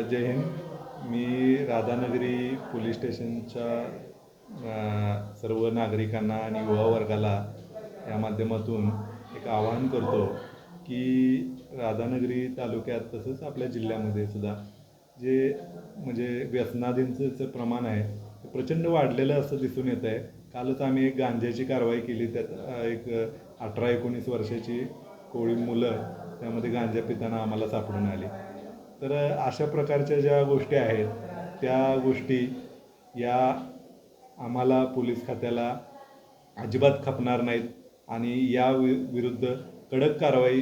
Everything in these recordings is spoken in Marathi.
जय हिंद. मी राधानगरी पोलीस स्टेशनच्या सर्व नागरिकांना आणि युवा वर्गाला या माध्यमातून एक आवाहन करतो की राधानगरी तालुक्यात तसंच आपल्या जिल्ह्यामध्ये सुद्धा जे म्हणजे व्यसनाधीनचं प्रमाण आहे ते प्रचंड वाढलेलं असं दिसून येत आहे. कालच आम्ही एक गांजाची कारवाई केली. त्यात एक 18-19 वर्षाची कोळी मुलं त्यामध्ये गांजा पिताना आम्हाला सापडून आली. तर अशा प्रकारच्या ज्या गोष्टी आहेत त्या गोष्टी या आम्हाला पोलीस खात्याला अजिबात खपणार नाहीत आणि या विरुद्ध कडक कारवाई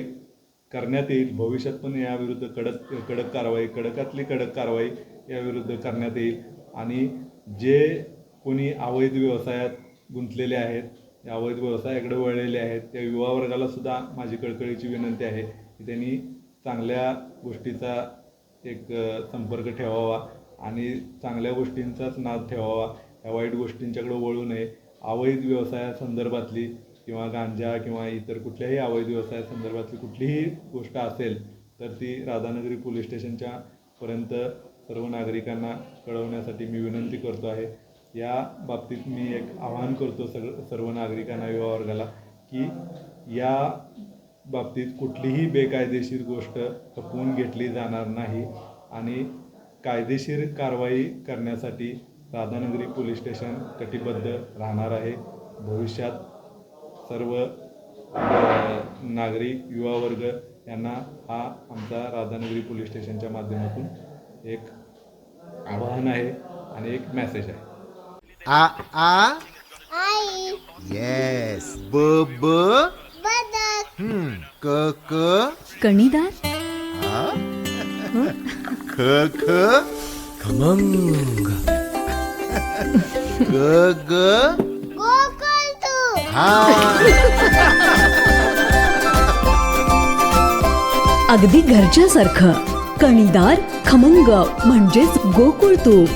करण्यात येईल. भविष्यात पण याविरुद्ध कडकातली कडक कारवाई याविरुद्ध करण्यात येईल. आणि जे कोणी अवैध व्यवसायात गुंतलेले आहेत, या अवैध व्यवसायाकडे वळलेले आहेत, त्या युवा वर्गाला सुद्धा माझी कळकळीची विनंती आहे की त्यांनी चांगल्या गोष्टीचा एक संपर्क ठेवावा आणि चांगल्या गोष्टींचाच नाद ठेवावा. या वाईट गोष्टींच्याकडे वळू नये. अवैध व्यवसायासंदर्भातली किंवा गांजा किंवा इतर कुठल्याही अवैध व्यवसायासंदर्भातली कुठलीही गोष्ट असेल तर ती राधानगरी पोलीस स्टेशनच्या पर्यंत सर्व नागरिकांना कळवण्यासाठी मी विनंती करतो आहे. या बाबतीत मी एक आवाहन करतो सर्व नागरिकांना, युवा वर्गाला, की या बाबतीत कुठलीही बेकायदेशीर गोष्ट खपवून घेतली जाणार नाही आणि कायदेशीर कारवाई करण्यासाठी राधानगरी पोलीस स्टेशन कटिबद्ध राहणार आहे. भविष्यात सर्व नागरिक, युवा वर्ग यांना हा आमचा राधानगरी पोलीस स्टेशनच्या माध्यमातून एक आवाहन आहे आणि एक मेसेज आहे. आ आ आई येस ब ब बदक क क कणीदार, ख ख खमंग, ग ग गोकुळ तू हा. अगदी घरच्यासारखं. कणीदार, खमंग म्हणजेच गोकुळ तूप.